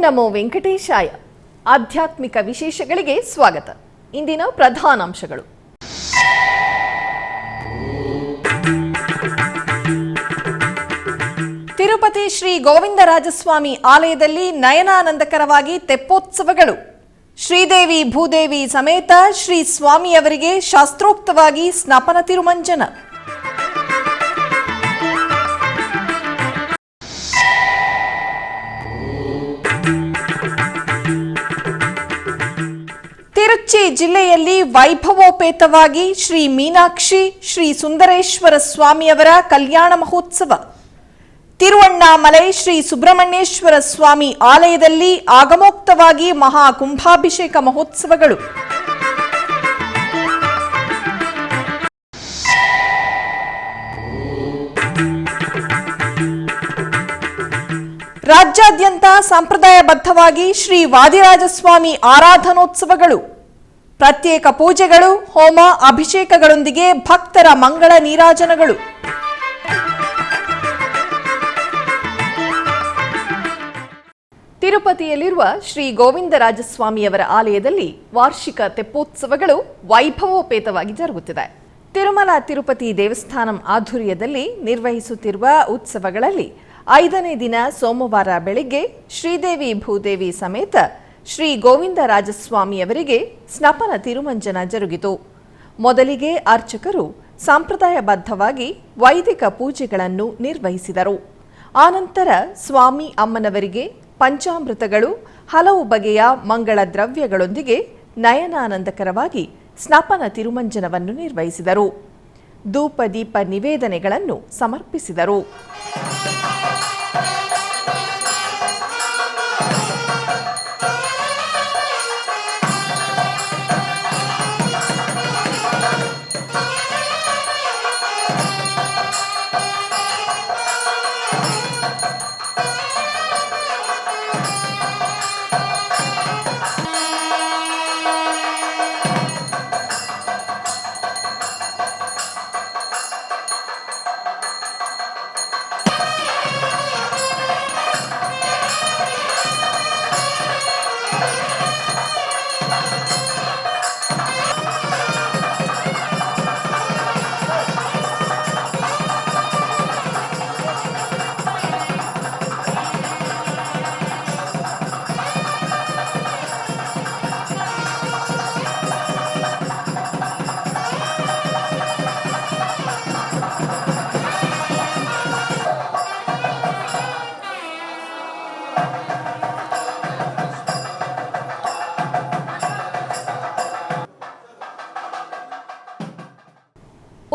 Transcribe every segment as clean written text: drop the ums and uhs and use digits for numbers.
ನಮೋ ವೆಂಕಟೇಶಾಯ. ಆಧ್ಯಾತ್ಮಿಕ ವಿಶೇಷಗಳಿಗೆ ಸ್ವಾಗತ. ಇಂದಿನ ಪ್ರಧಾನಾಂಶಗಳು. ತಿರುಪತಿ ಶ್ರೀ ಗೋವಿಂದರಾಜಸ್ವಾಮಿ ಆಲಯದಲ್ಲಿ ನಯನಾನಂದಕರವಾಗಿ ತೆಪ್ಪೋತ್ಸವಗಳು. ಶ್ರೀದೇವಿ ಭೂದೇವಿ ಸಮೇತ ಶ್ರೀ ಸ್ವಾಮಿಯವರಿಗೆ ಶಾಸ್ತ್ರೋಕ್ತವಾಗಿ ಸ್ನಪನ ತಿರುಮಂಜನ. ತಿರುಚಿ ಜಿಲ್ಲೆಯಲ್ಲಿ ವೈಭವೋಪೇತವಾಗಿ ಶ್ರೀ ಮೀನಾಕ್ಷಿ ಶ್ರೀ ಸುಂದರೇಶ್ವರ ಸ್ವಾಮಿಯವರ ಕಲ್ಯಾಣ ಮಹೋತ್ಸವ. ತಿರುವಣ್ಣಾಮಲೈ ಶ್ರೀ ಸುಬ್ರಹ್ಮಣ್ಯೇಶ್ವರ ಸ್ವಾಮಿ ಆಲಯದಲ್ಲಿ ಆಗಮೋಕ್ತವಾಗಿ ಮಹಾ ಕುಂಭಾಭಿಷೇಕ ಮಹೋತ್ಸವಗಳು. ರಾಜ್ಯಾದ್ಯಂತ ಸಂಪ್ರದಾಯಬದ್ಧವಾಗಿ ಶ್ರೀ ವಾದಿರಾಜಸ್ವಾಮಿ ಆರಾಧನೋತ್ಸವಗಳು. ಪ್ರತ್ಯೇಕ ಪೂಜೆಗಳು, ಹೋಮ, ಅಭಿಷೇಕಗಳೊಂದಿಗೆ ಭಕ್ತರ ಮಂಗಳ ನೀರಾಜನಗಳು. ತಿರುಪತಿಯಲ್ಲಿರುವ ಶ್ರೀ ಗೋವಿಂದರಾಜಸ್ವಾಮಿಯವರ ಆಲಯದಲ್ಲಿ ವಾರ್ಷಿಕ ತೆಪ್ಪೋತ್ಸವಗಳು ವೈಭವೋಪೇತವಾಗಿ ಜರುಗುತ್ತಿದೆ. ತಿರುಮಲ ತಿರುಪತಿ ದೇವಸ್ಥಾನಂ ಆಧ್ವರ್ಯದಲ್ಲಿ ನಿರ್ವಹಿಸುತ್ತಿರುವ ಉತ್ಸವಗಳಲ್ಲಿ 5ನೇ ದಿನ ಸೋಮವಾರ ಬೆಳಿಗ್ಗೆ ಶ್ರೀದೇವಿ ಭೂದೇವಿ ಸಮೇತ ಶ್ರೀ ಗೋವಿಂದರಾಜಸ್ವಾಮಿಯವರಿಗೆ ಸ್ನಪನ ತಿರುಮಂಜನ ಜರುಗಿತು. ಮೊದಲಿಗೆ ಅರ್ಚಕರು ಸಂಪ್ರದಾಯಬದ್ಧವಾಗಿ ವೈದಿಕ ಪೂಜೆಗಳನ್ನು ನಿರ್ವಹಿಸಿದರು. ಆನಂತರ ಸ್ವಾಮಿ ಅಮ್ಮನವರಿಗೆ ಪಂಚಾಮೃತಗಳು, ಹಲವು ಬಗೆಯ ಮಂಗಳ ದ್ರವ್ಯಗಳೊಂದಿಗೆ ನಯನಾನಂದಕರವಾಗಿ ಸ್ನಪನ ತಿರುಮಂಜನವನ್ನು ನಿರ್ವಹಿಸಿದರು. ಧೂಪ ದೀಪ ನಿವೇದನೆಗಳನ್ನು ಸಮರ್ಪಿಸಿದರು.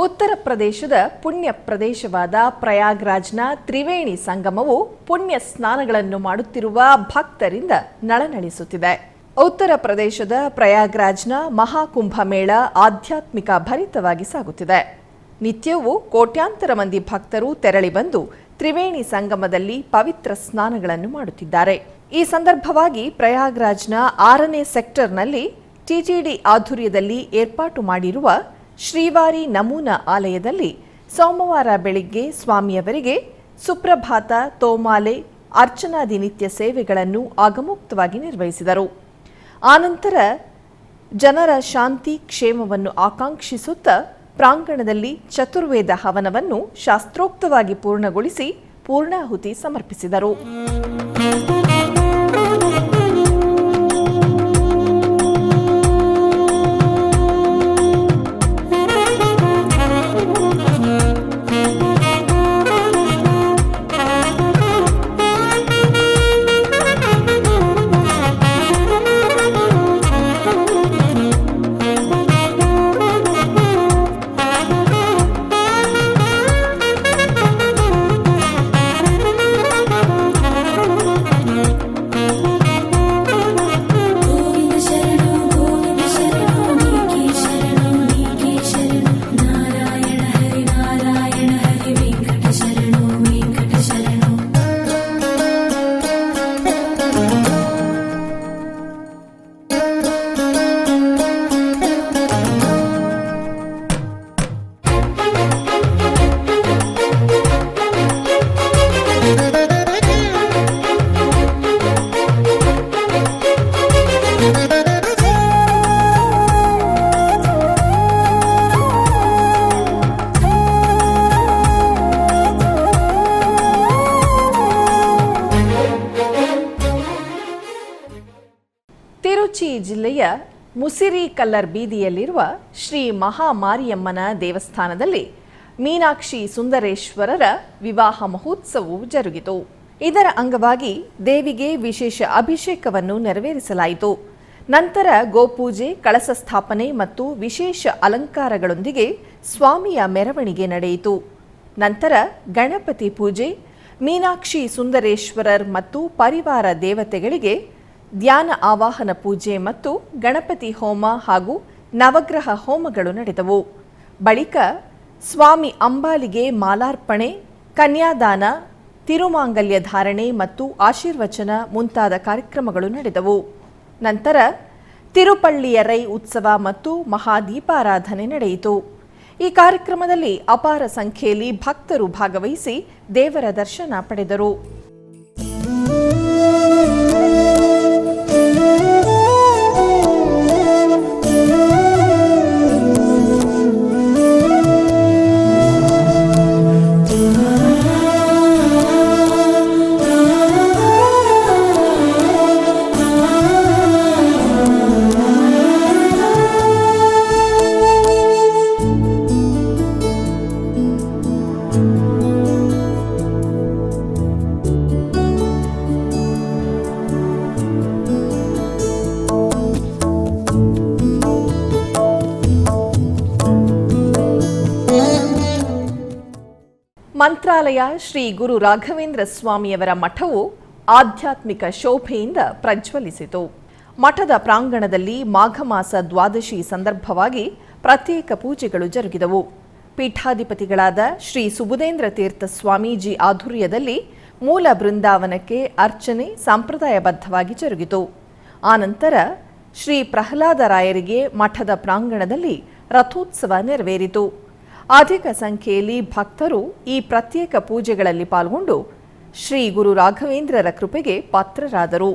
ಉತ್ತರ ಪ್ರದೇಶದ ಪುಣ್ಯ ಪ್ರದೇಶವಾದ ಪ್ರಯಾಗ್ರಾಜ್ನ ತ್ರಿವೇಣಿ ಸಂಗಮವು ಪುಣ್ಯ ಸ್ನಾನಗಳನ್ನು ಮಾಡುತ್ತಿರುವ ಭಕ್ತರಿಂದ ನಳನಳಿಸುತ್ತಿದೆ. ಉತ್ತರ ಪ್ರದೇಶದ ಪ್ರಯಾಗ್ರಾಜ್ನ ಮಹಾಕುಂಭಮೇಳ ಆಧ್ಯಾತ್ಮಿಕ ಭರಿತವಾಗಿ ಸಾಗುತ್ತಿದೆ. ನಿತ್ಯವೂ ಕೋಟ್ಯಾಂತರ ಮಂದಿ ಭಕ್ತರು ತೆರಳಿ ಬಂದು ತ್ರಿವೇಣಿ ಸಂಗಮದಲ್ಲಿ ಪವಿತ್ರ ಸ್ನಾನಗಳನ್ನು ಮಾಡುತ್ತಿದ್ದಾರೆ. ಈ ಸಂದರ್ಭವಾಗಿ ಪ್ರಯಾಗ್ರಾಜ್ನ 6ನೇ ಸೆಕ್ಟರ್ನಲ್ಲಿ ಟಿಟಿಡಿ ಆಧ್ವರ್ಯದಲ್ಲಿ ಏರ್ಪಾಟು ಮಾಡಿರುವ ಶ್ರೀವಾರಿ ನಮೂನಾ ಆಲಯದಲ್ಲಿ ಸೋಮವಾರ ಬೆಳಿಗ್ಗೆ ಸ್ವಾಮಿಯವರಿಗೆ ಸುಪ್ರಭಾತ, ತೋಮಾಲೆ, ಅರ್ಚನಾದಿ ನಿತ್ಯ ಸೇವೆಗಳನ್ನು ಆಗಮೋಕ್ತವಾಗಿ ನಿರ್ವಹಿಸಿದರು. ಆನಂತರ ಜನರ ಶಾಂತಿ ಕ್ಷೇಮವನ್ನು ಆಕಾಂಕ್ಷಿಸುತ್ತಾ ಪ್ರಾಂಗಣದಲ್ಲಿ ಚತುರ್ವೇದ ಹವನವನ್ನು ಶಾಸ್ತ್ರೋಕ್ತವಾಗಿ ಪೂರ್ಣಗೊಳಿಸಿ ಪೂರ್ಣಾಹುತಿ ಸಮರ್ಪಿಸಿದರು. ತಿರುಚಿ ಜಿಲ್ಲೆಯ ಮುಸಿರಿ ಕಲ್ಲರ್ ಬೀದಿಯಲ್ಲಿರುವ ಶ್ರೀ ಮಹಾಮಾರಿಯಮ್ಮನ ದೇವಸ್ಥಾನದಲ್ಲಿ ಮೀನಾಕ್ಷಿ ಸುಂದರೇಶ್ವರರ ವಿವಾಹ ಮಹೋತ್ಸವವು ಜರುಗಿತು. ಇದರ ಅಂಗವಾಗಿ ದೇವಿಗೆ ವಿಶೇಷ ಅಭಿಷೇಕವನ್ನು ನೆರವೇರಿಸಲಾಯಿತು. ನಂತರ ಗೋಪೂಜೆ, ಕಳಸ ಸ್ಥಾಪನೆ ಮತ್ತು ವಿಶೇಷ ಅಲಂಕಾರಗಳೊಂದಿಗೆ ಸ್ವಾಮಿಯ ಮೆರವಣಿಗೆ ನಡೆಯಿತು. ನಂತರ ಗಣಪತಿ ಪೂಜೆ, ಮೀನಾಕ್ಷಿ ಸುಂದರೇಶ್ವರರ್ ಮತ್ತು ಪರಿವಾರ ದೇವತೆಗಳಿಗೆ ಧ್ಯಾನ ಆವಾಹನ ಪೂಜೆ ಮತ್ತು ಗಣಪತಿ ಹೋಮ ಹಾಗೂ ನವಗ್ರಹ ಹೋಮಗಳು ನಡೆದವು. ಬಳಿಕ ಸ್ವಾಮಿ ಅಂಬಾಲಿಗೆ ಮಾಲಾರ್ಪಣೆ, ಕನ್ಯಾದಾನ, ತಿರುಮಾಂಗಲ್ಯ ಧಾರಣೆ ಮತ್ತು ಆಶೀರ್ವಚನ ಮುಂತಾದ ಕಾರ್ಯಕ್ರಮಗಳು ನಡೆದವು. ನಂತರ ತಿರುಪಳ್ಳಿಯರೈ ಉತ್ಸವ ಮತ್ತು ಮಹಾದೀಪಾರಾಧನೆ ನಡೆಯಿತು. ಈ ಕಾರ್ಯಕ್ರಮದಲ್ಲಿ ಅಪಾರ ಸಂಖ್ಯೆಯಲ್ಲಿ ಭಕ್ತರು ಭಾಗವಹಿಸಿ ದೇವರ ದರ್ಶನ ಪಡೆದರು. ಮಂತ್ರಾಲಯ ಶ್ರೀ ಗುರು ರಾಘವೇಂದ್ರ ಸ್ವಾಮಿಯವರ ಮಠವು ಆಧ್ಯಾತ್ಮಿಕ ಶೋಭೆಯಿಂದ ಪ್ರಜ್ವಲಿಸಿತು. ಮಠದ ಪ್ರಾಂಗಣದಲ್ಲಿ ಮಾಘಮಾಸ ದ್ವಾದಶಿ ಸಂದರ್ಭವಾಗಿ ಪ್ರತ್ಯೇಕ ಪೂಜೆಗಳು ಜರುಗಿದವು. ಪೀಠಾಧಿಪತಿಗಳಾದ ಶ್ರೀ ಸುಬುಧೇಂದ್ರ ತೀರ್ಥ ಸ್ವಾಮೀಜಿ ಆಧ್ವರ್ಯದಲ್ಲಿ ಮೂಲ ಬೃಂದಾವನಕ್ಕೆ ಅರ್ಚನೆ ಸಂಪ್ರದಾಯಬದ್ಧವಾಗಿ ಜರುಗಿತು. ಆನಂತರ ಶ್ರೀ ಪ್ರಹ್ಲಾದರಾಯರಿಗೆ ಮಠದ ಪ್ರಾಂಗಣದಲ್ಲಿ ರಥೋತ್ಸವ ನೆರವೇರಿತು. ಅಧಿಕ ಸಂಖ್ಯೆಯಲ್ಲಿ ಭಕ್ತರು ಈ ಪ್ರತ್ಯೇಕ ಪೂಜೆಗಳಲ್ಲಿ ಪಾಲ್ಗೊಂಡು ಶ್ರೀ ಗುರು ರಾಘವೇಂದ್ರರ ಕೃಪೆಗೆ ಪಾತ್ರರಾದರು.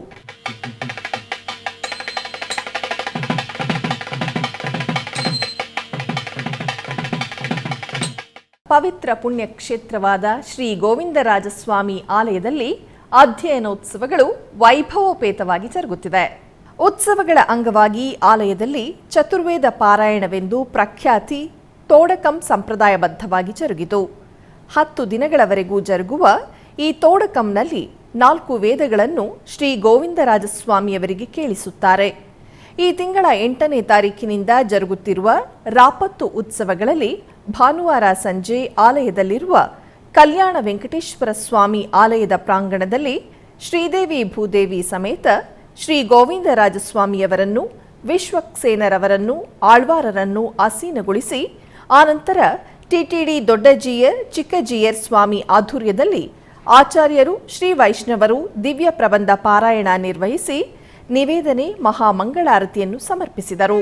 ಪವಿತ್ರ ಪುಣ್ಯಕ್ಷೇತ್ರವಾದ ಶ್ರೀ ಗೋವಿಂದರಾಜಸ್ವಾಮಿ ಆಲಯದಲ್ಲಿ ಅಧ್ಯಯನೋತ್ಸವಗಳು ವೈಭವೋಪೇತವಾಗಿ ಜರುಗುತ್ತಿದೆ. ಉತ್ಸವಗಳ ಅಂಗವಾಗಿ ಆಲಯದಲ್ಲಿ ಚತುರ್ವೇದ ಪಾರಾಯಣವೆಂದು ಪ್ರಖ್ಯಾತಿ ತೋಡಕಂ ಸಂಪ್ರದಾಯಬದ್ಧವಾಗಿ ಜರುಗಿತು. 10 ದಿನಗಳವರೆಗೂ ಜರುಗುವ ಈ ತೋಡಕಂನಲ್ಲಿ 4 ವೇದಗಳನ್ನು ಶ್ರೀ ಗೋವಿಂದರಾಜಸ್ವಾಮಿಯವರಿಗೆ ಕೇಳಿಸುತ್ತಾರೆ. ಈ ತಿಂಗಳ 8ನೇ ತಾರೀಕಿನಿಂದ ಜರುಗುತ್ತಿರುವ ರಾಪತ್ತು ಉತ್ಸವಗಳಲ್ಲಿ ಭಾನುವಾರ ಸಂಜೆ ಆಲಯದಲ್ಲಿರುವ ಕಲ್ಯಾಣ ವೆಂಕಟೇಶ್ವರ ಸ್ವಾಮಿ ಆಲಯದ ಪ್ರಾಂಗಣದಲ್ಲಿ ಶ್ರೀದೇವಿ ಭೂದೇವಿ ಸಮೇತ ಶ್ರೀ ಗೋವಿಂದರಾಜಸ್ವಾಮಿಯವರನ್ನು, ವಿಶ್ವಕ್ಸೇನರವರನ್ನು, ಆಳ್ವಾರರನ್ನು ಆಸೀನಗೊಳಿಸಿ ಆನಂತರ ಟಿಟಿಡಿ ದೊಡ್ಡಜೀಯರ್, ಚಿಕ್ಕಜೀಯರ್ ಸ್ವಾಮಿ ಆಧ್ವರ್ಯದಲ್ಲಿ ಆಚಾರ್ಯರು, ಶ್ರೀ ವೈಷ್ಣವರು ದಿವ್ಯ ಪ್ರಬಂಧ ಪಾರಾಯಣ ನಿರ್ವಹಿಸಿ ನಿವೇದನೆ, ಮಹಾಮಂಗಳಾರತಿಯನ್ನು ಸಮರ್ಪಿಸಿದರು.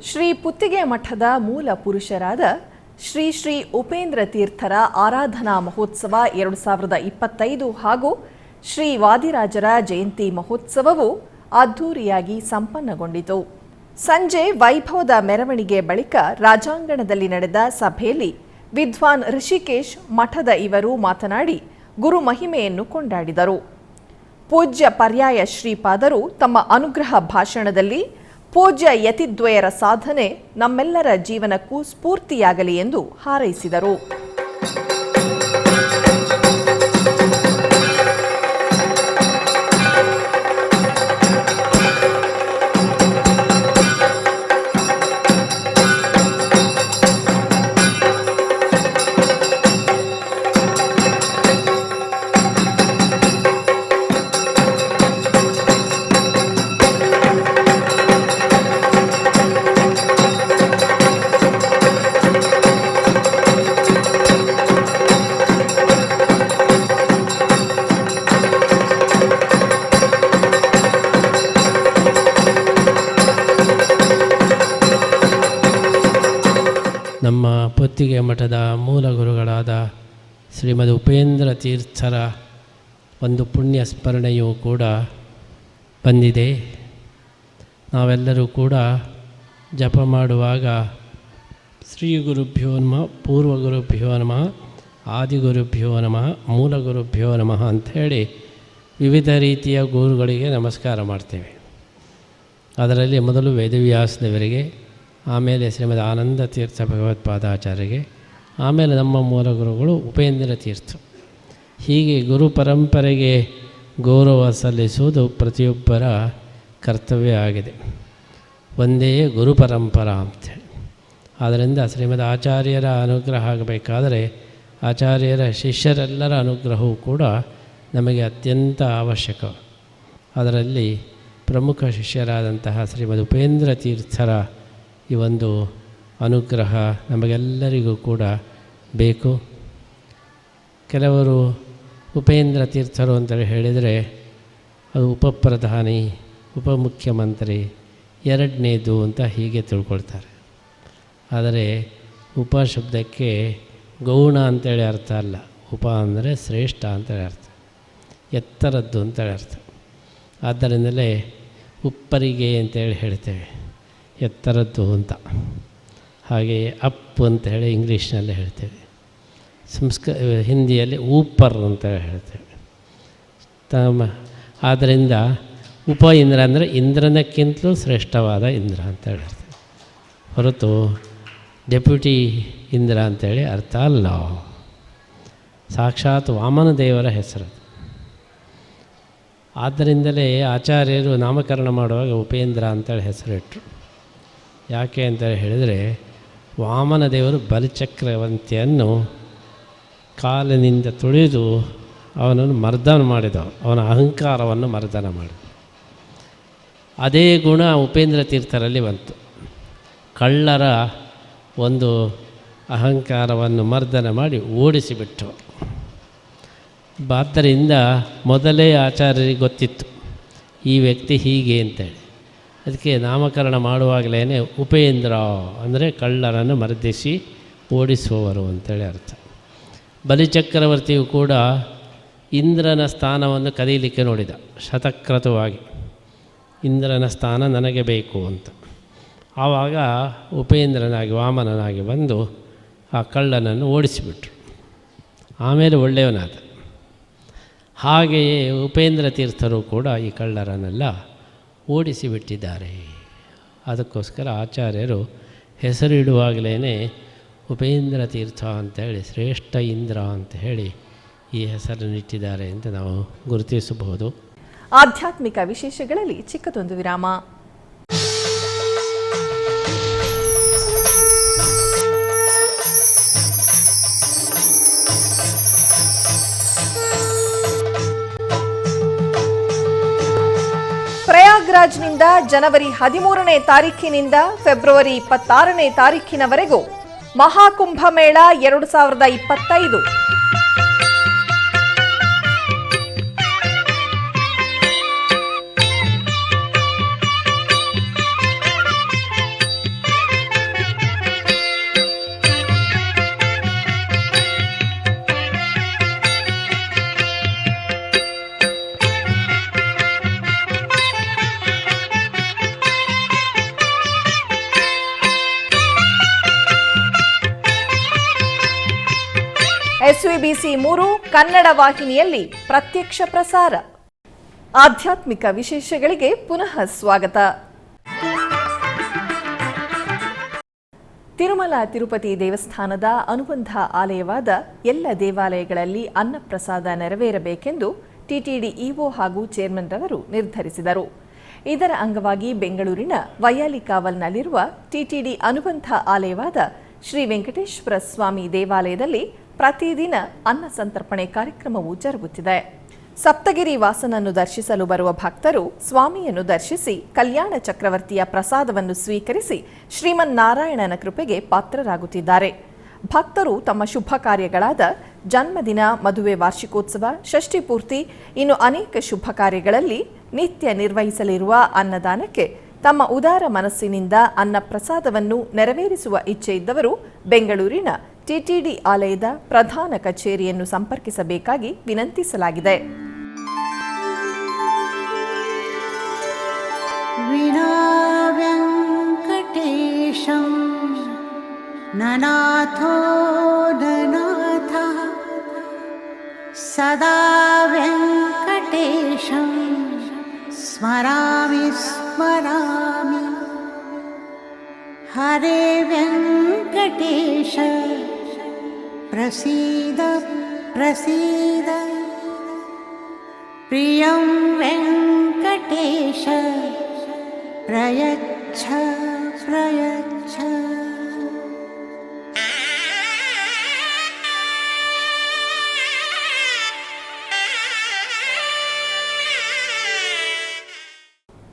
ಶ್ರೀ ಪುತ್ತಿಗೆ ಮಠದ ಮೂಲ ಪುರುಷರಾದ ಶ್ರೀ ಶ್ರೀ ಉಪೇಂದ್ರ ತೀರ್ಥರ ಆರಾಧನಾ ಮಹೋತ್ಸವ 2025 ಹಾಗೂ ಶ್ರೀ ವಾದಿರಾಜರ ಜಯಂತಿ ಮಹೋತ್ಸವವು ಅದ್ಧೂರಿಯಾಗಿ ಸಂಪನ್ನಗೊಂಡಿತು. ಸಂಜೆ ವೈಭವದ ಮೆರವಣಿಗೆ ಬಳಿಕ ರಾಜಾಂಗಣದಲ್ಲಿ ನಡೆದ ಸಭೆಯಲ್ಲಿ ವಿದ್ವಾನ್ ಋಷಿಕೇಶ್ ಮಠದ ಇವರು ಮಾತನಾಡಿ ಗುರು ಮಹಿಮೆಯನ್ನು ಕೊಂಡಾಡಿದರು. ಪೂಜ್ಯ ಪರ್ಯಾಯ ಶ್ರೀಪಾದರು ತಮ್ಮ ಅನುಗ್ರಹ ಭಾಷಣದಲ್ಲಿ ಪೂಜ್ಯ ಯತಿದ್ವಯರ ಸಾಧನೆ ನಮ್ಮೆಲ್ಲರ ಜೀವನಕ್ಕೂ ಸ್ಫೂರ್ತಿಯಾಗಲಿ ಎಂದು ಹಾರೈಸಿದರು. ಪುತ್ತಿಗೆ ಮಠದ ಮೂಲ ಗುರುಗಳಾದ ಶ್ರೀಮದ್ ಉಪೇಂದ್ರ ತೀರ್ಥರ ಒಂದು ಪುಣ್ಯ ಸ್ಮರಣೆಯೂ ಕೂಡ ಬಂದಿದೆ. ನಾವೆಲ್ಲರೂ ಕೂಡ ಜಪ ಮಾಡುವಾಗ ಶ್ರೀ ಗುರುಭ್ಯೋ ನಮಃ, ಪೂರ್ವ ಗುರುಭ್ಯೋ ನಮಃ, ಆದಿಗುರುಭ್ಯೋ ನಮಃ, ಮೂಲ ಗುರುಭ್ಯೋ ನಮಃ ಅಂಥೇಳಿ ವಿವಿಧ ರೀತಿಯ ಗುರುಗಳಿಗೆ ನಮಸ್ಕಾರ ಮಾಡ್ತೇವೆ. ಅದರಲ್ಲಿ ಮೊದಲು ವೇದವ್ಯಾಸದೇವರಿಗೆ, ಆಮೇಲೆ ಶ್ರೀಮದ್ ಆನಂದ ತೀರ್ಥ ಭಗವತ್ಪಾದಾಚಾರ್ಯರಿಗೆ, ಆಮೇಲೆ ನಮ್ಮ ಮೂಲ ಗುರುಗಳು ಉಪೇಂದ್ರ ತೀರ್ಥ. ಹೀಗೆ ಗುರು ಪರಂಪರೆಗೆ ಗೌರವ ಸಲ್ಲಿಸುವುದು ಪ್ರತಿಯೊಬ್ಬರ ಕರ್ತವ್ಯ ಆಗಿದೆ. ಒಂದೇ ಗುರು ಪರಂಪರಾ ಅಂಥೇಳಿ. ಆದ್ದರಿಂದ ಶ್ರೀಮದ್ ಆಚಾರ್ಯರ ಅನುಗ್ರಹ ಆಗಬೇಕಾದರೆ ಆಚಾರ್ಯರ ಶಿಷ್ಯರೆಲ್ಲರ ಅನುಗ್ರಹವೂ ಕೂಡ ನಮಗೆ ಅತ್ಯಂತ ಅವಶ್ಯಕ. ಅದರಲ್ಲಿ ಪ್ರಮುಖ ಶಿಷ್ಯರಾದಂತಹ ಶ್ರೀಮದ್ ಉಪೇಂದ್ರ ತೀರ್ಥರ ಈ ಒಂದು ಅನುಗ್ರಹ ನಮಗೆಲ್ಲರಿಗೂ ಕೂಡ ಬೇಕು. ಕೆಲವರು ಉಪೇಂದ್ರ ತೀರ್ಥರು ಅಂತೇಳಿ ಹೇಳಿದರೆ ಅದು ಉಪಪ್ರಧಾನಿ, ಉಪಮುಖ್ಯಮಂತ್ರಿ, ಎರಡನೇದು ಅಂತ ಹೀಗೆ ತಿಳ್ಕೊಳ್ತಾರೆ. ಆದರೆ ಉಪ ಶಬ್ದಕ್ಕೆ ಗೌಣ ಅಂತೇಳಿ ಅರ್ಥ ಅಲ್ಲ. ಉಪ ಅಂದರೆ ಶ್ರೇಷ್ಠ ಅಂತೇಳಿ ಅರ್ಥ, ಎತ್ತರದ್ದು ಅಂತೇಳಿ ಅರ್ಥ. ಆದ್ದರಿಂದಲೇ ಉಪ್ಪರಿಗೆ ಅಂತೇಳಿ ಹೇಳ್ತೇವೆ, ಎತ್ತರದ್ದು ಅಂತ. ಹಾಗೆಯೇ ಅಪ್ ಅಂತೇಳಿ ಇಂಗ್ಲೀಷ್ನಲ್ಲಿ ಹೇಳ್ತೇವೆ. ಹಿಂದಿಯಲ್ಲಿ ಊಪರ್ ಅಂತೇಳಿ ಹೇಳ್ತೇವೆ. ಆದ್ದರಿಂದ ಉಪ ಇಂದ್ರ ಅಂದರೆ ಇಂದ್ರನಕ್ಕಿಂತಲೂ ಶ್ರೇಷ್ಠವಾದ ಇಂದ್ರ ಅಂತೇಳಿ ಹೇಳ್ತೇವೆ, ಹೊರತು ಡೆಪ್ಯೂಟಿ ಇಂದ್ರ ಅಂಥೇಳಿ ಅರ್ಥ ಅಲ್ಲ. ಸಾಕ್ಷಾತ್ ವಾಮನ ದೇವರ ಹೆಸರು. ಆದ್ದರಿಂದಲೇ ಆಚಾರ್ಯರು ನಾಮಕರಣ ಮಾಡುವಾಗ ಉಪೇಂದ್ರ ಅಂತೇಳಿ ಹೆಸರಿಟ್ಟರು. ಯಾಕೆ ಅಂತೇಳಿ ಹೇಳಿದರೆ, ವಾಮನ ದೇವರು ಬಲಿಚಕ್ರವರ್ತಿಯನ್ನು ಕಾಲಿನಿಂದ ತುಳಿದು ಅವನನ್ನು ಮರ್ದನ ಮಾಡಿದವರು, ಅವನ ಅಹಂಕಾರವನ್ನು ಮರ್ದನ ಮಾಡಿದ. ಅದೇ ಗುಣ ಉಪೇಂದ್ರ ತೀರ್ಥರಲ್ಲಿ ಬಂತು. ಕಳ್ಳರ ಒಂದು ಅಹಂಕಾರವನ್ನು ಮರ್ದನ ಮಾಡಿ ಓಡಿಸಿಬಿಟ್ಟು. ಆದ್ದರಿಂದ ಮೊದಲೇ ಆಚಾರ್ಯರಿಗೆ ಗೊತ್ತಿತ್ತು ಈ ವ್ಯಕ್ತಿ ಹೀಗೆ ಅಂತೇಳಿ. ಅದಕ್ಕೆ ನಾಮಕರಣ ಮಾಡುವಾಗಲೇ ಉಪೇಂದ್ರ ಅಂದರೆ ಕಳ್ಳರನ್ನು ಮರ್ದಿಸಿ ಓಡಿಸುವವರು ಅಂತೇಳಿ ಅರ್ಥ. ಬಲಿಚಕ್ರವರ್ತಿಯು ಕೂಡ ಇಂದ್ರನ ಸ್ಥಾನವನ್ನು ಕದೀಲಿಕ್ಕೆ ನೋಡಿದ, ಶತಕ್ರತುವಾಗಿ. ಇಂದ್ರನ ಸ್ಥಾನ ನನಗೆ ಬೇಕು ಅಂತ. ಆವಾಗ ಉಪೇಂದ್ರನಾಗಿ ವಾಮನನಾಗಿ ಬಂದು ಆ ಕಳ್ಳನನ್ನು ಓಡಿಸಿಬಿಟ್ರು. ಆಮೇಲೆ ಒಳ್ಳೆಯವನಾದ. ಹಾಗೆಯೇ ಉಪೇಂದ್ರ ತೀರ್ಥರು ಕೂಡ ಈ ಕಳ್ಳರನ್ನೆಲ್ಲ ಓಡಿಸಿಬಿಟ್ಟಿದ್ದಾರೆ. ಅದಕ್ಕೋಸ್ಕರ ಆಚಾರ್ಯರು ಹೆಸರಿಡುವಾಗಲೇ ಉಪೇಂದ್ರ ತೀರ್ಥ ಅಂತೇಳಿ, ಶ್ರೇಷ್ಠ ಇಂದ್ರ ಅಂತ ಹೇಳಿ ಈ ಹೆಸರನ್ನಿಟ್ಟಿದ್ದಾರೆ ಅಂತ ನಾವು ಗುರುತಿಸಬಹುದು. ಆಧ್ಯಾತ್ಮಿಕ ವಿಶೇಷಗಳಲ್ಲಿ ಚಿಕ್ಕದೊಂದು ವಿರಾಮ. ಪ್ರಯಾಗ್ರಾಜ್ನಿಂದ ಜನವರಿ 13ನೇ ತಾರೀಖಿನಿಂದ ಫೆಬ್ರವರಿ 26ನೇ ತಾರೀಖಿನವರೆಗೂ ಮಹಾಕುಂಭಮೇಳ 2025. SVBC 3 ಕನ್ನಡ ವಾಹಿನಿಯಲ್ಲಿ ಪ್ರತ್ಯಕ್ಷ ಪ್ರಸಾರ. ಆಧ್ಯಾತ್ಮಿಕ ವಿಶೇಷಗಳಿಗೆ ಪುನಃ ಸ್ವಾಗತ. ತಿರುಮಲ ತಿರುಪತಿ ದೇವಸ್ಥಾನದ ಅನುಬಂಧ ಆಲಯವಾದ ಎಲ್ಲ ದೇವಾಲಯಗಳಲ್ಲಿ ಅನ್ನಪ್ರಸಾದ ನೆರವೇರಬೇಕೆಂದು ಟಿಟಿಡಿ ಇಒ ಹಾಗೂ ಚೇರ್ಮನ್ ರವರು ನಿರ್ಧರಿಸಿದರು. ಇದರ ಅಂಗವಾಗಿ ಬೆಂಗಳೂರಿನ ವೈಯಾಲಿಕಾವಲ್ನಲ್ಲಿರುವ ಟಿಟಿಡಿ ಅನುಬಂಧ ಆಲಯವಾದ ಶ್ರೀ ವೆಂಕಟೇಶ್ವರ ಸ್ವಾಮಿ ದೇವಾಲಯದಲ್ಲಿ ಪ್ರತಿದಿನ ಅನ್ನ ಸಂತರ್ಪಣೆ ಕಾರ್ಯಕ್ರಮವು ಜರುಗುತ್ತಿದೆ. ಸಪ್ತಗಿರಿ ವಾಸನನ್ನು ದರ್ಶಿಸಲು ಬರುವ ಭಕ್ತರು ಸ್ವಾಮಿಯನ್ನು ದರ್ಶಿಸಿ ಕಲ್ಯಾಣ ಚಕ್ರವರ್ತಿಯ ಪ್ರಸಾದವನ್ನು ಸ್ವೀಕರಿಸಿ ಶ್ರೀಮನ್ನಾರಾಯಣನ ಕೃಪೆಗೆ ಪಾತ್ರರಾಗುತ್ತಿದ್ದಾರೆ. ಭಕ್ತರು ತಮ್ಮ ಶುಭ ಕಾರ್ಯಗಳಾದ ಜನ್ಮದಿನ, ಮದುವೆ ವಾರ್ಷಿಕೋತ್ಸವ, ಷಷ್ಠಿ ಪೂರ್ತಿ, ಇನ್ನು ಅನೇಕ ಶುಭ ಕಾರ್ಯಗಳಲ್ಲಿ ನಿತ್ಯ ನಿರ್ವಹಿಸಲಿರುವ ಅನ್ನದಾನಕ್ಕೆ ತಮ್ಮ ಉದಾರ ಮನಸ್ಸಿನಿಂದ ಅನ್ನ ಪ್ರಸಾದವನ್ನು ನೆರವೇರಿಸುವ ಇಚ್ಛೆ ಇದ್ದವರು ಬೆಂಗಳೂರಿನ ಟಿಟಿಡಿ ಆಲಯದ ಪ್ರಧಾನ ಕಚೇರಿಯನ್ನು ಸಂಪರ್ಕಿಸಬೇಕಾಗಿ ವಿನಂತಿಸಲಾಗಿದೆ. ವಿನಾ ವೆಂಕಟೇಶಂ ನನಾಥೋ ನನಾಥ ಸದಾ ವೆಂಕಟೇಶಂ ಸ್ಮರಾಮಿ ಸ್ಮರಾಮಿ. ಹರೇ ವೆಂಕಟೇಶ ಪ್ರಸೀದ ಪ್ರಸೀದ. ಪ್ರಿಯಂ ವೆಂಕಟೇಶ ಪ್ರಯಚ್ಛ ಪ್ರಯಚ್ಛ.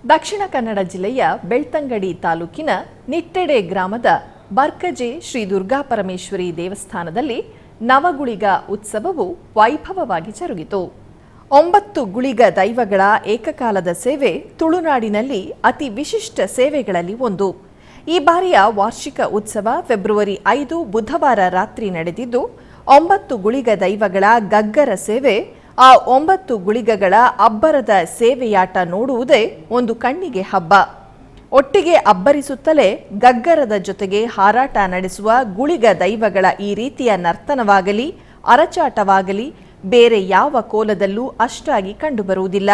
ದಕ್ಷಿಣ ಕನ್ನಡ ಜಿಲ್ಲೆಯ ಬೆಳ್ತಂಗಡಿ ತಾಲೂಕಿನ ನಿಟ್ಟೆಡೆ ಗ್ರಾಮದ ಬರ್ಕಜೆ ಶ್ರೀ ದುರ್ಗಾಪರಮೇಶ್ವರಿ ದೇವಸ್ಥಾನದಲ್ಲಿ ನವಗುಳಿಗ ಉತ್ಸವವು ವೈಭವವಾಗಿ ಜರುಗಿತು. 9 ಗುಳಿಗ ದೈವಗಳ ಏಕಕಾಲದ ಸೇವೆ ತುಳುನಾಡಿನಲ್ಲಿ ಅತಿ ವಿಶಿಷ್ಟ ಸೇವೆಗಳಲ್ಲಿ ಒಂದು. ಈ ಬಾರಿಯ ವಾರ್ಷಿಕ ಉತ್ಸವ ಫೆಬ್ರವರಿ 5 ಬುಧವಾರ ರಾತ್ರಿ ನಡೆದಿದ್ದು 9 ಗುಳಿಗ ದೈವಗಳ ಗಗ್ಗರ ಸೇವೆ, ಆ 9 ಗುಳಿಗಗಳ ಅಬ್ಬರದ ಸೇವೆಯಾಟ ನೋಡುವುದೇ ಒಂದು ಕಣ್ಣಿಗೆ ಹಬ್ಬ. ಒಟ್ಟಿಗೆ ಅಬ್ಬರಿಸುತ್ತಲೇ ಗಗ್ಗರದ ಜೊತೆಗೆ ಹಾರಾಟ ನಡೆಸುವ ಗುಳಿಗ ದೈವಗಳ ಈ ರೀತಿಯ ನರ್ತನವಾಗಲಿ ಅರಚಾಟವಾಗಲಿ ಬೇರೆ ಯಾವ ಕೋಲದಲ್ಲೂ ಅಷ್ಟಾಗಿ ಕಂಡುಬರುವುದಿಲ್ಲ.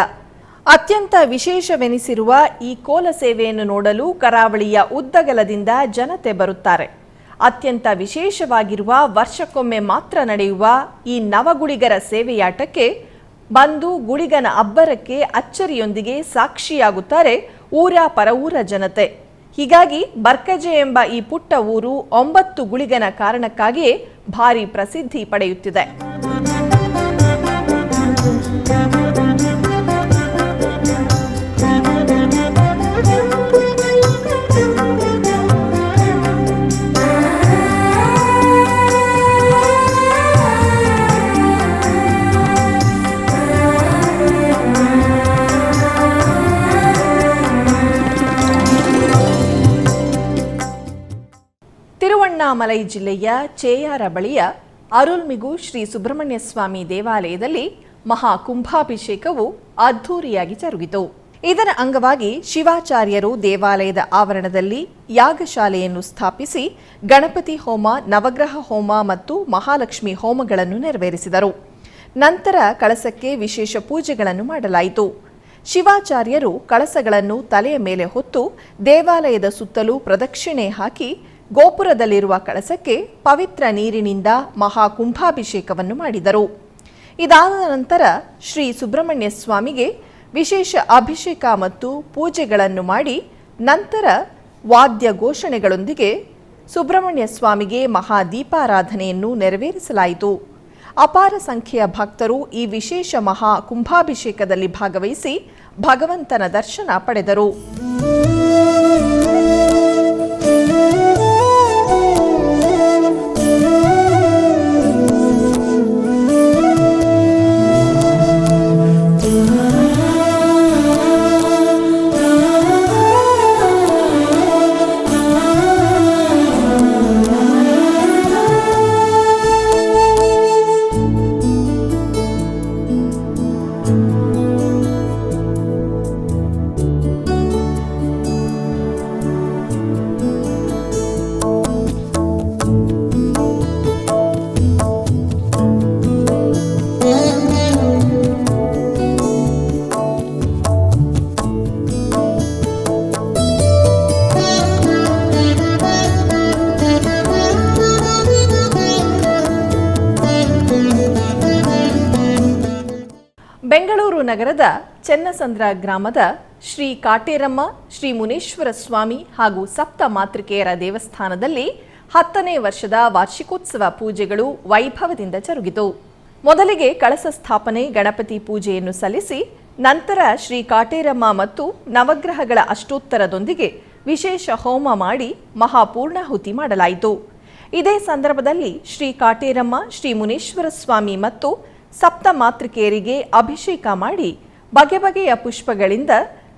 ಅತ್ಯಂತ ವಿಶೇಷವೆನಿಸಿರುವ ಈ ಕೋಲ ಸೇವೆಯನ್ನು ನೋಡಲು ಕರಾವಳಿಯ ಉದ್ದಗಲದಿಂದ ಜನತೆ ಬರುತ್ತಾರೆ. ಅತ್ಯಂತ ವಿಶೇಷವಾಗಿರುವ ವರ್ಷಕ್ಕೊಮ್ಮೆ ಮಾತ್ರ ನಡೆಯುವ ಈ ನವಗುಳಿಗರ ಸೇವೆಯಾಟಕ್ಕೆ ಬಂದು ಗುಳಿಗನ ಅಬ್ಬರಕ್ಕೆ ಅಚ್ಚರಿಯೊಂದಿಗೆ ಸಾಕ್ಷಿಯಾಗುತ್ತಾರೆ ಊರ ಪರವೂರ ಜನತೆ. ಹೀಗಾಗಿ ಬರ್ಕಜೆ ಎಂಬ ಈ ಪುಟ್ಟ ಊರು 9 ಗುಳಿಗನ ಕಾರಣಕ್ಕಾಗಿಯೇ ಭಾರಿ ಪ್ರಸಿದ್ಧಿ ಪಡೆಯುತ್ತಿದೆ. ತಿರುವಣ್ಣಾಮಲೈ ಜಿಲ್ಲೆಯ ಚೇಯಾರ ಬಳಿಯ ಅರುಳ್ಮಿಗು ಶ್ರೀ ಸುಬ್ರಹ್ಮಣ್ಯ ಸ್ವಾಮಿ ದೇವಾಲಯದಲ್ಲಿ ಮಹಾ ಕುಂಭಾಭಿಷೇಕವು ಅದ್ಧೂರಿಯಾಗಿ ಜರುಗಿತು. ಇದರ ಅಂಗವಾಗಿ ಶಿವಾಚಾರ್ಯರು ದೇವಾಲಯದ ಆವರಣದಲ್ಲಿ ಯಾಗಶಾಲೆಯನ್ನು ಸ್ಥಾಪಿಸಿ ಗಣಪತಿ ಹೋಮ, ನವಗ್ರಹ ಹೋಮ ಮತ್ತು ಮಹಾಲಕ್ಷ್ಮಿ ಹೋಮಗಳನ್ನು ನೆರವೇರಿಸಿದರು. ನಂತರ ಕಳಸಕ್ಕೆ ವಿಶೇಷ ಪೂಜೆಗಳನ್ನು ಮಾಡಲಾಯಿತು. ಶಿವಾಚಾರ್ಯರು ಕಳಸಗಳನ್ನು ತಲೆಯ ಮೇಲೆ ಹೊತ್ತು ದೇವಾಲಯದ ಸುತ್ತಲೂ ಪ್ರದಕ್ಷಿಣೆ ಹಾಕಿ ಗೋಪುರದಲ್ಲಿರುವ ಕಳಸಕ್ಕೆ ಪವಿತ್ರ ನೀರಿನಿಂದ ಮಹಾಕುಂಭಾಭಿಷೇಕವನ್ನು ಮಾಡಿದರು. ಇದಾದ ನಂತರ ಶ್ರೀ ಸುಬ್ರಹ್ಮಣ್ಯ ಸ್ವಾಮಿಗೆ ವಿಶೇಷ ಅಭಿಷೇಕ ಮತ್ತು ಪೂಜೆಗಳನ್ನು ಮಾಡಿ ನಂತರ ವಾದ್ಯ ಘೋಷಣೆಗಳೊಂದಿಗೆ ಸುಬ್ರಹ್ಮಣ್ಯ ಸ್ವಾಮಿಗೆ ಮಹಾದೀಪಾರಾಧನೆಯನ್ನು ನೆರವೇರಿಸಲಾಯಿತು. ಅಪಾರ ಸಂಖ್ಯೆಯ ಭಕ್ತರು ಈ ವಿಶೇಷ ಮಹಾ ಕುಂಭಾಭಿಷೇಕದಲ್ಲಿ ಭಾಗವಹಿಸಿ ಭಗವಂತನ ದರ್ಶನ ಪಡೆದರು. ಬೆಂಗಳೂರು ನಗರದ ಚೆನ್ನಸಂದ್ರ ಗ್ರಾಮದ ಶ್ರೀ ಕಾಟೇರಮ್ಮ, ಶ್ರೀ ಮುನೇಶ್ವರ ಸ್ವಾಮಿ ಹಾಗೂ ಸಪ್ತ ಮಾತೃಕೆಯರ ದೇವಸ್ಥಾನದಲ್ಲಿ 10ನೇ ವರ್ಷದ ವಾರ್ಷಿಕೋತ್ಸವ ಪೂಜೆಗಳು ವೈಭವದಿಂದ ಜರುಗಿತು. ಮೊದಲಿಗೆ ಕಳಸ ಸ್ಥಾಪನೆ, ಗಣಪತಿ ಪೂಜೆಯನ್ನು ಸಲ್ಲಿಸಿ ನಂತರ ಶ್ರೀ ಕಾಟೇರಮ್ಮ ಮತ್ತು ನವಗ್ರಹಗಳ ಅಷ್ಟೋತ್ತರದೊಂದಿಗೆ ವಿಶೇಷ ಹೋಮ ಮಾಡಿ ಮಹಾಪೂರ್ಣಾಹುತಿ ಮಾಡಲಾಯಿತು. ಇದೇ ಸಂದರ್ಭದಲ್ಲಿ ಶ್ರೀ ಕಾಟೇರಮ್ಮ, ಶ್ರೀ ಮುನೇಶ್ವರ ಸ್ವಾಮಿ ಮತ್ತು ಸಪ್ತ ಮಾತೃಕೆಯರಿಗೆ ಅಭಿಷೇಕ ಮಾಡಿ ಬಗೆ ಬಗೆಯ ಪುಷ್ಪಗಳಿಂದ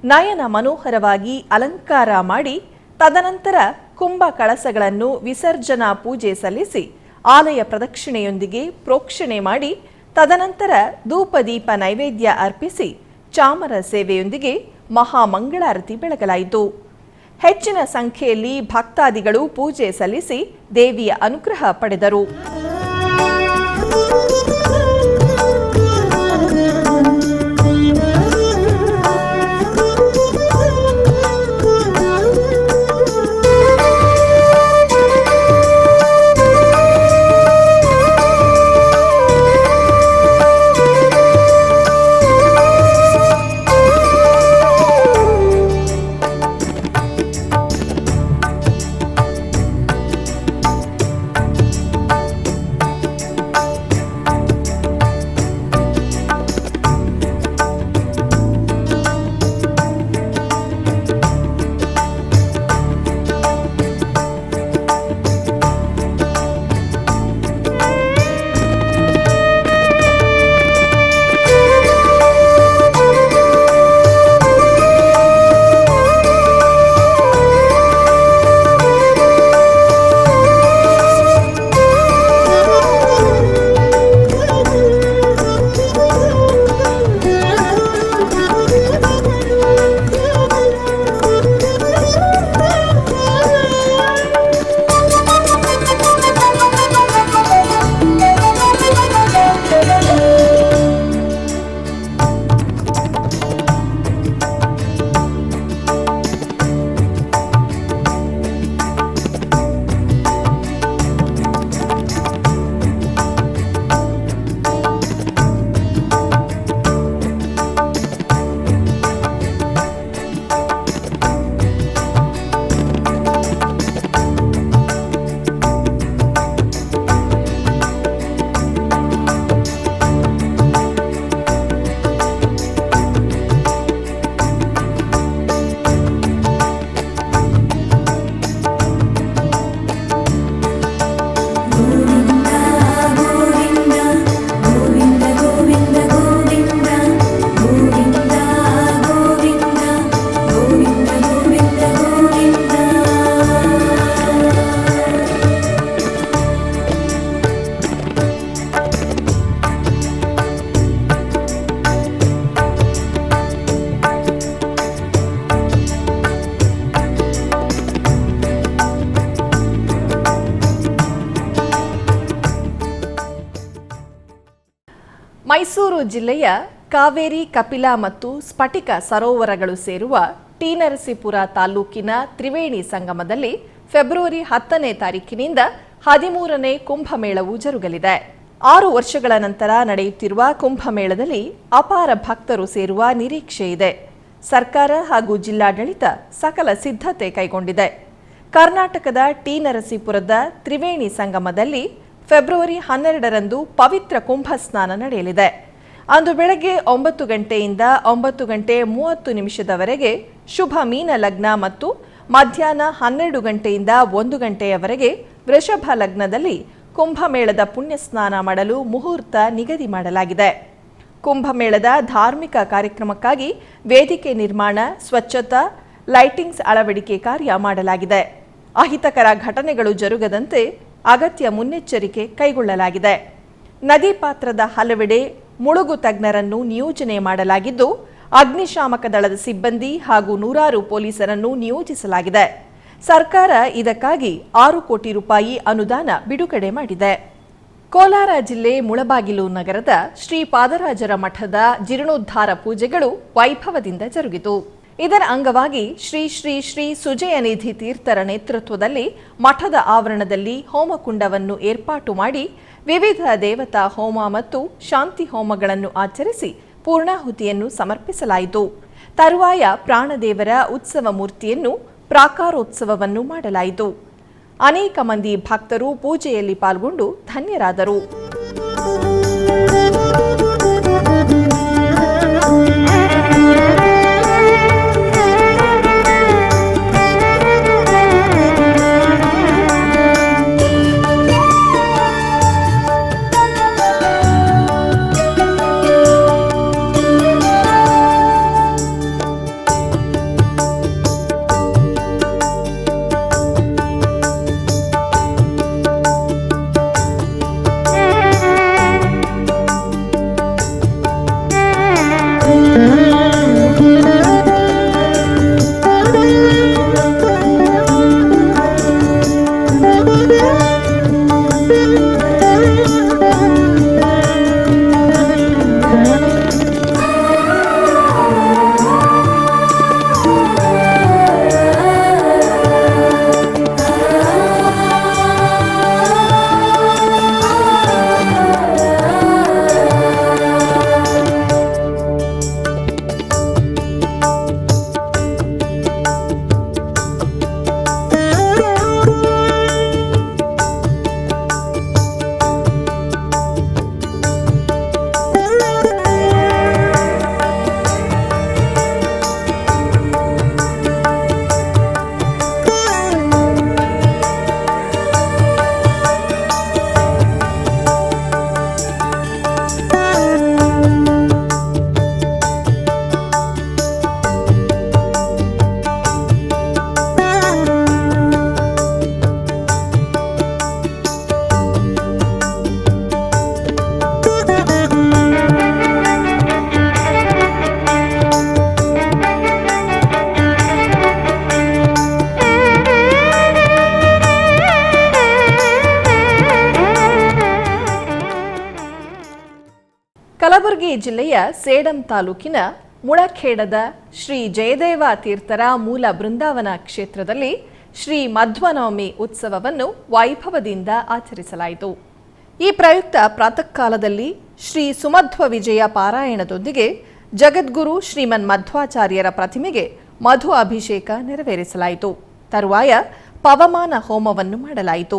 ನಯನ ಮನೋಹರವಾಗಿ ಅಲಂಕಾರ ಮಾಡಿ ತದನಂತರ ಕುಂಭ ಕಳಸಗಳನ್ನು ವಿಸರ್ಜನಾ ಪೂಜೆ ಸಲ್ಲಿಸಿ ಆಲಯ ಪ್ರದಕ್ಷಿಣೆಯೊಂದಿಗೆ ಪ್ರೋಕ್ಷಣೆ ಮಾಡಿ ತದನಂತರ ಧೂಪದೀಪ ನೈವೇದ್ಯ ಅರ್ಪಿಸಿ ಚಾಮರ ಸೇವೆಯೊಂದಿಗೆ ಮಹಾಮಂಗಳಾರತಿ ಬೆಳಗಲಾಯಿತು. ಹೆಚ್ಚಿನ ಸಂಖ್ಯೆಯಲ್ಲಿ ಭಕ್ತಾದಿಗಳು ಪೂಜೆ ಸಲ್ಲಿಸಿ ದೇವಿಯ ಅನುಗ್ರಹ ಪಡೆದರು. ಮೈಸೂರು ಜಿಲ್ಲೆಯ ಕಾವೇರಿ, ಕಪಿಲಾ ಮತ್ತು ಸ್ಫಟಿಕ ಸರೋವರಗಳು ಸೇರುವ ಟಿ. ನರಸೀಪುರ ತಾಲೂಕಿನ ತ್ರಿವೇಣಿ ಸಂಗಮದಲ್ಲಿ ಫೆಬ್ರವರಿ 10ನೇ ತಾರೀಕಿನಿಂದ 13ನೇ ಕುಂಭಮೇಳವು ಜರುಗಲಿದೆ. 6 ವರ್ಷಗಳ ನಂತರ ನಡೆಯುತ್ತಿರುವ ಕುಂಭಮೇಳದಲ್ಲಿ ಅಪಾರ ಭಕ್ತರು ಸೇರುವ ನಿರೀಕ್ಷೆ ಇದೆ. ಸರ್ಕಾರ ಹಾಗೂ ಜಿಲ್ಲಾಡಳಿತ ಸಕಲ ಸಿದ್ಧತೆ ಕೈಗೊಂಡಿದೆ. ಕರ್ನಾಟಕದ ಟಿ. ನರಸೀಪುರದ ತ್ರಿವೇಣಿ ಸಂಗಮದಲ್ಲಿ ಫೆಬ್ರವರಿ 12ರಂದು ಪವಿತ್ರ ಕುಂಭ ಸ್ನಾನ ನಡೆಯಲಿದೆ. ಅಂದು ಬೆಳಗ್ಗೆ 9 ಗಂಟೆಯಿಂದ 9:30 ಶುಭ ಮೀನ ಲಗ್ನ ಮತ್ತು ಮಧ್ಯಾಹ್ನ 12 ಗಂಟೆಯಿಂದ 1 ಗಂಟೆಯವರೆಗೆ ವೃಷಭ ಲಗ್ನದಲ್ಲಿ ಕುಂಭಮೇಳದ ಪುಣ್ಯ ಸ್ನಾನ ಮಾಡಲು ಮುಹೂರ್ತ ನಿಗದಿ ಮಾಡಲಾಗಿದೆ. ಕುಂಭಮೇಳದ ಧಾರ್ಮಿಕ ಕಾರ್ಯಕ್ರಮಕ್ಕಾಗಿ ವೇದಿಕೆ ನಿರ್ಮಾಣ, ಸ್ವಚ್ಛತಾ, ಲೈಟಿಂಗ್ಸ್ ಅಳವಡಿಕೆ ಕಾರ್ಯ ಮಾಡಲಾಗಿದೆ. ಅಹಿತಕರ ಘಟನೆಗಳು ಜರುಗದಂತೆ ಅಗತ್ಯ ಮುನ್ನೆಚ್ಚರಿಕೆ ಕೈಗೊಳ್ಳಲಾಗಿದೆ. ನದಿ ಪಾತ್ರದ ಹಲವೆಡೆ ಮುಳುಗು ತಜ್ಞರನ್ನು ನಿಯೋಜನೆ ಮಾಡಲಾಗಿದ್ದು, ಅಗ್ನಿಶಾಮಕ ದಳದ ಸಿಬ್ಬಂದಿ ಹಾಗೂ 100 ಪೊಲೀಸರನ್ನು ನಿಯೋಜಿಸಲಾಗಿದೆ. ಸರ್ಕಾರ ಇದಕ್ಕಾಗಿ 6 ಕೋಟಿ ರೂಪಾಯಿ ಅನುದಾನ ಬಿಡುಗಡೆ ಮಾಡಿದೆ. ಕೋಲಾರ ಜಿಲ್ಲೆ ಮುಳಬಾಗಿಲು ನಗರದ ಶ್ರೀ ಪಾದರಾಜರ ಮಠದ ಜೀರ್ಣೋದ್ಧಾರ ಪೂಜೆಗಳು ವೈಭವದಿಂದ ಜರುಗಿತು. ಇದರ ಅಂಗವಾಗಿ ಶ್ರೀ ಶ್ರೀ ಶ್ರೀ ಸುಜಯನಿಧಿ ತೀರ್ಥರ ನೇತೃತ್ವದಲ್ಲಿ ಮಠದ ಆವರಣದಲ್ಲಿ ಹೋಮಕುಂಡವನ್ನು ಏರ್ಪಾಟು ಮಾಡಿ ವಿವಿಧ ದೇವತಾ ಹೋಮ ಮತ್ತು ಶಾಂತಿ ಹೋಮಗಳನ್ನು ಆಚರಿಸಿ ಪೂರ್ಣಾಹುತಿಯನ್ನು ಸಮರ್ಪಿಸಲಾಯಿತು. ತರುವಾಯ ಪ್ರಾಣದೇವರ ಉತ್ಸವ ಮೂರ್ತಿಯನ್ನು ಪ್ರಾಕಾರೋತ್ಸವವನ್ನು ಮಾಡಲಾಯಿತು. ಅನೇಕ ಮಂದಿ ಭಕ್ತರು ಪೂಜೆಯಲ್ಲಿ ಪಾಲ್ಗೊಂಡು ಧನ್ಯರಾದರು. ಕಲಬುರಗಿ ಜಿಲ್ಲೆಯ ಸೇಡಂ ತಾಲೂಕಿನ ಮುಳಖೇಡದ ಶ್ರೀ ಜಯದೇವ ತೀರ್ಥರ ಮೂಲ ಬೃಂದಾವನ ಕ್ಷೇತ್ರದಲ್ಲಿ ಶ್ರೀ ಮಧ್ವನವಮಿ ಉತ್ಸವವನ್ನು ವೈಭವದಿಂದ ಆಚರಿಸಲಾಯಿತು. ಈ ಪ್ರಯುಕ್ತ ಪ್ರಾತಃ ಕಾಲದಲ್ಲಿ ಶ್ರೀ ಸುಮಧ್ವ ವಿಜಯ ಪಾರಾಯಣದೊಂದಿಗೆ ಜಗದ್ಗುರು ಶ್ರೀಮನ್ ಮಧ್ವಾಚಾರ್ಯರ ಪ್ರತಿಮೆಗೆ ಮಧು ಅಭಿಷೇಕ ನೆರವೇರಿಸಲಾಯಿತು. ತರುವಾಯ ಪವಮಾನ ಹೋಮವನ್ನು ಮಾಡಲಾಯಿತು.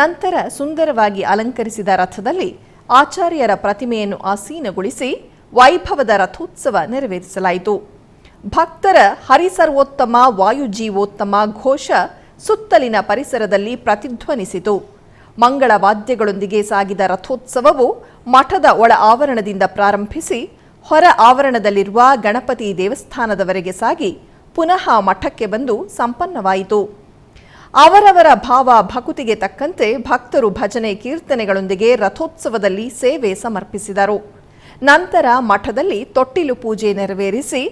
ನಂತರ ಸುಂದರವಾಗಿ ಅಲಂಕರಿಸಿದ ರಥದಲ್ಲಿ ಆಚಾರ್ಯರ ಪ್ರತಿಮೆಯನ್ನು ಆಸೀನಗೊಳಿಸಿ ವೈಭವದ ರಥೋತ್ಸವ ನೆರವೇರಿಸಲಾಯಿತು. ಭಕ್ತರ ಹರಿಸರ್ವೋತ್ತಮ ವಾಯುಜೀವೋತ್ತಮ ಘೋಷ ಸುತ್ತಲಿನ ಪರಿಸರದಲ್ಲಿ ಪ್ರತಿಧ್ವನಿಸಿತು. ಮಂಗಳ ವಾದ್ಯಗಳೊಂದಿಗೆ ಸಾಗಿದ ರಥೋತ್ಸವವು ಮಠದ ಒಳ ಆವರಣದಿಂದ ಪ್ರಾರಂಭಿಸಿ ಹೊರ ಆವರಣದಲ್ಲಿರುವ ಗಣಪತಿ ದೇವಸ್ಥಾನದವರೆಗೆ ಸಾಗಿ ಪುನಃ ಮಠಕ್ಕೆ ಬಂದು ಸಂಪನ್ನವಾಯಿತು. ಅವರವರ ಭಾವ ಭಕುತಿಗೆ ತಕ್ಕಂತೆ ಭಕ್ತರು ಭಜನೆ ಕೀರ್ತನೆಗಳೊಂದಿಗೆ ರಥೋತ್ಸವದಲ್ಲಿ ಸೇವೆ ಸಮರ್ಪಿಸಿದರು. ನಂತರ ಮಠದಲ್ಲಿ ತೊಟ್ಟಿಲು ಪೂಜೆ ನೆರವೇರಿಸಿ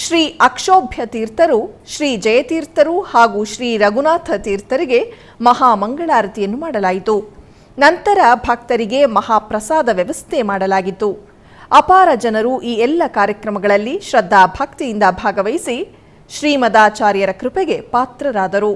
ಶ್ರೀ ಅಕ್ಷೋಭ್ಯ ತೀರ್ಥರು, ಶ್ರೀ ಜಯತೀರ್ಥರು ಹಾಗೂ ಶ್ರೀ ರಘುನಾಥ ತೀರ್ಥರಿಗೆ ಮಹಾಮಂಗಳಾರತಿಯನ್ನು ಮಾಡಲಾಯಿತು. ನಂತರ ಭಕ್ತರಿಗೆ ಮಹಾಪ್ರಸಾದ ವ್ಯವಸ್ಥೆ ಮಾಡಲಾಗಿತ್ತು. ಅಪಾರ ಜನರು ಈ ಎಲ್ಲ ಕಾರ್ಯಕ್ರಮಗಳಲ್ಲಿ ಶ್ರದ್ಧಾ ಭಕ್ತಿಯಿಂದ ಭಾಗವಹಿಸಿ ಶ್ರೀಮದಾಚಾರ್ಯರ ಕೃಪೆಗೆ ಪಾತ್ರರಾದರು.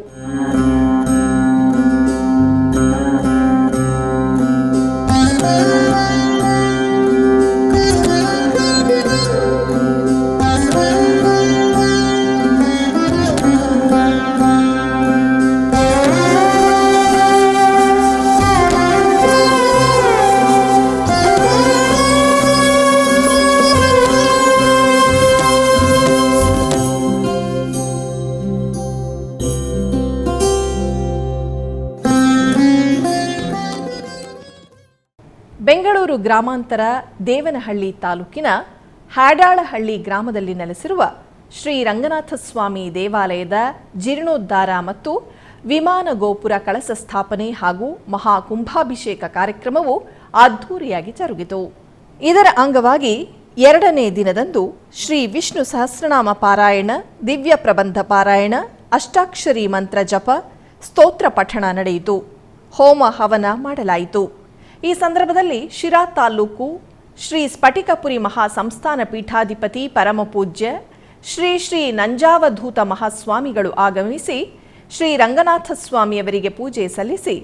ಬೆಂಗಳೂರು ಗ್ರಾಮಾಂತರ ದೇವನಹಳ್ಳಿ ತಾಲೂಕಿನ ಹ್ಯಾಡಾಳಹಳ್ಳಿ ಗ್ರಾಮದಲ್ಲಿ ನೆಲೆಸಿರುವ ಶ್ರೀ ರಂಗನಾಥಸ್ವಾಮಿ ದೇವಾಲಯದ ಜೀರ್ಣೋದ್ಧಾರ ಮತ್ತು ವಿಮಾನ ಗೋಪುರ ಕಳಸ ಸ್ಥಾಪನೆ ಹಾಗೂ ಮಹಾಕುಂಭಾಭಿಷೇಕ ಕಾರ್ಯಕ್ರಮವು ಅದ್ಧೂರಿಯಾಗಿ ಜರುಗಿತು. ಇದರ ಅಂಗವಾಗಿ 2ನೇ ದಿನದಂದು ಶ್ರೀ ವಿಷ್ಣು ಸಹಸ್ರನಾಮ ಪಾರಾಯಣ, ದಿವ್ಯ ಪ್ರಬಂಧ ಪಾರಾಯಣ, ಅಷ್ಟಾಕ್ಷರಿ ಮಂತ್ರ ಜಪ, ಸ್ತೋತ್ರ ಪಠಣ ನಡೆಯಿತು. ಹೋಮ ಹವನ ಮಾಡಲಾಯಿತು. ಈ ಸಂದರ್ಭದಲ್ಲಿ ಶಿರಾ ತಾಲೂಕು ಶ್ರೀ ಸ್ಫಟಿಕಪುರಿ ಮಹಾಸಂಸ್ಥಾನ ಪೀಠಾಧಿಪತಿ ಪರಮಪೂಜ್ಯ ಶ್ರೀ ಶ್ರೀ ನಂಜಾವಧೂತ ಮಹಾಸ್ವಾಮಿಗಳು ಆಗಮಿಸಿ ಶ್ರೀ ರಂಗನಾಥಸ್ವಾಮಿಯವರಿಗೆ ಪೂಜೆ ಸಲ್ಲಿಸಿ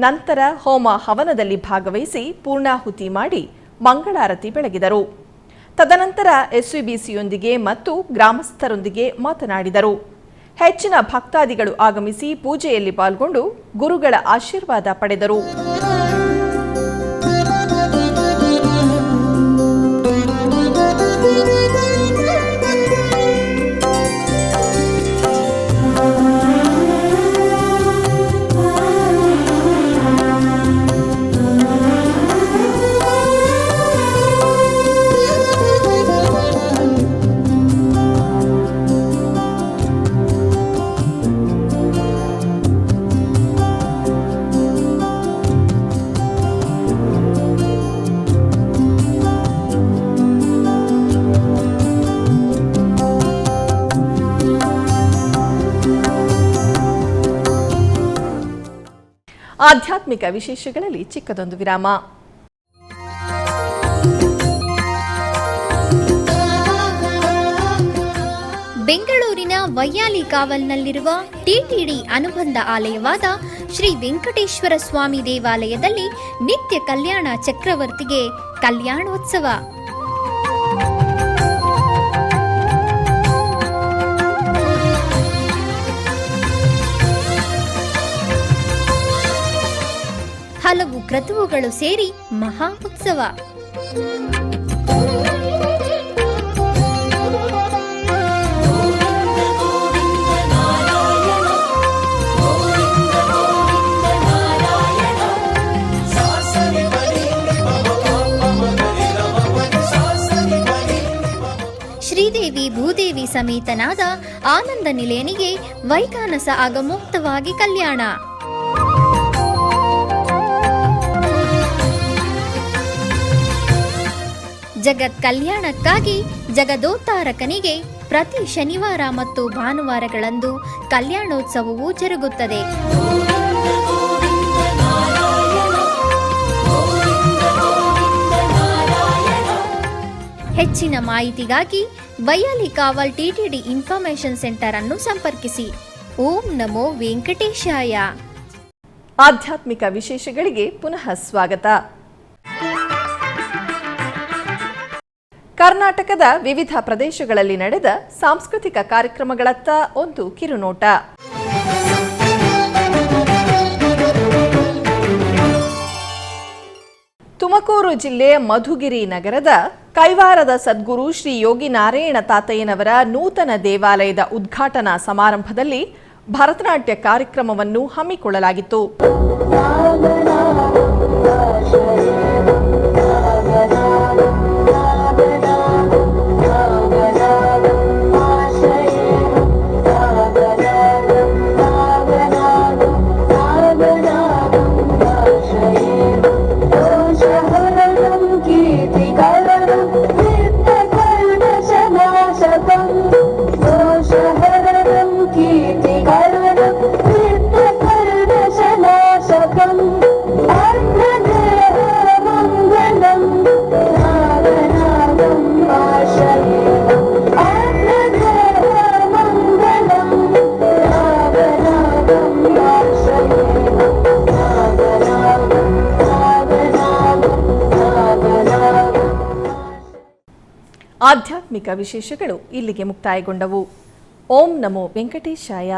ನಂತರ ಹೋಮ ಹವನದಲ್ಲಿ ಭಾಗವಹಿಸಿ ಪೂರ್ಣಾಹುತಿ ಮಾಡಿ ಮಂಗಳಾರತಿ ಬೆಳಗಿದರು. ತದನಂತರ ಎಸ್ವಿಬಿಸಿಯೊಂದಿಗೆ ಮತ್ತು ಗ್ರಾಮಸ್ಥರೊಂದಿಗೆ ಮಾತನಾಡಿದರು. ಹೆಚ್ಚಿನ ಭಕ್ತಾದಿಗಳು ಆಗಮಿಸಿ ಪೂಜೆಯಲ್ಲಿ ಪಾಲ್ಗೊಂಡು ಗುರುಗಳ ಆಶೀರ್ವಾದ ಪಡೆದರು. ಆಧ್ಯಾತ್ಮಿಕ ವಿಶೇಷಗಳಲ್ಲಿ ಚಿಕ್ಕದೊಂದು ವಿರಾಮ. ಬೆಂಗಳೂರಿನ ವೈಯಾಲಿ ಕಾವಲ್ನಲ್ಲಿರುವ ಟಿಟಿಡಿ ಅನುಬಂಧ ಆಲಯವಾದ ಶ್ರೀ ವೆಂಕಟೇಶ್ವರ ಸ್ವಾಮಿ ದೇವಾಲಯದಲ್ಲಿ ನಿತ್ಯ ಕಲ್ಯಾಣ ಚಕ್ರವರ್ತಿಗೆ ಕಲ್ಯಾಣೋತ್ಸವ. ಹಲವು ಕ್ರತುವುಗಳು ಸೇರಿ ಮಹಾ ಉತ್ಸವ. ಶ್ರೀದೇವಿ ಭೂದೇವಿ ಸಮೇತನಾದ ಆನಂದ ನಿಲಯನಿಗೆ ವೈಖಾನಸ ಆಗಮೋಕ್ತವಾಗಿ ಕಲ್ಯಾಣ. ಜಗತ್ ಕಲ್ಯಾಣಕ್ಕಾಗಿ ಜಗದೋತ್ತಾರಕನಿಗೆ ಪ್ರತಿ ಶನಿವಾರ ಮತ್ತು ಭಾನುವಾರಗಳಂದು ಕಲ್ಯಾಣೋತ್ಸವವು ಜರುಗುತ್ತದೆ. ಹೆಚ್ಚಿನ ಮಾಹಿತಿಗಾಗಿ ಬಯ್ಯಾಲಿ ಕಾವಲ್ ಟಿಟಿಡಿ ಇನ್ಫಾರ್ಮೇಶನ್ ಸೆಂಟರ್ ಅನ್ನು ಸಂಪರ್ಕಿಸಿ. ಓಂ ನಮೋ ವೆಂಕಟೇಶಾಯ. ಆಧ್ಯಾತ್ಮಿಕ ವಿಶೇಷಗಳಿಗೆ ಪುನಃ ಸ್ವಾಗತ. ಕರ್ನಾಟಕದ ವಿವಿಧ ಪ್ರದೇಶಗಳಲ್ಲಿ ನಡೆದ ಸಾಂಸ್ಕೃತಿಕ ಕಾರ್ಯಕ್ರಮಗಳತ್ತ ಒಂದು ಕಿರುನೋಟ. ತುಮಕೂರು ಜಿಲ್ಲೆ ಮಧುಗಿರಿ ನಗರದ ಕೈವಾರದ ಸದ್ಗುರು ಶ್ರೀ ಯೋಗಿ ನಾರಾಯಣ ತಾತಯ್ಯನವರ ನೂತನ ದೇವಾಲಯದ ಉದ್ಘಾಟನಾ ಸಮಾರಂಭದಲ್ಲಿ ಭರತನಾಟ್ಯ ಕಾರ್ಯಕ್ರಮವನ್ನು ಹಮ್ಮಿಕೊಳ್ಳಲಾಗಿತ್ತು. ಆಧ್ಯಾತ್ಮಿಕ ವಿಶೇಷಗಳು ಇಲ್ಲಿಗೆ ಮುಕ್ತಾಯಗೊಂಡವು. ಓಂ ನಮೋ ವೆಂಕಟೇಶಾಯ.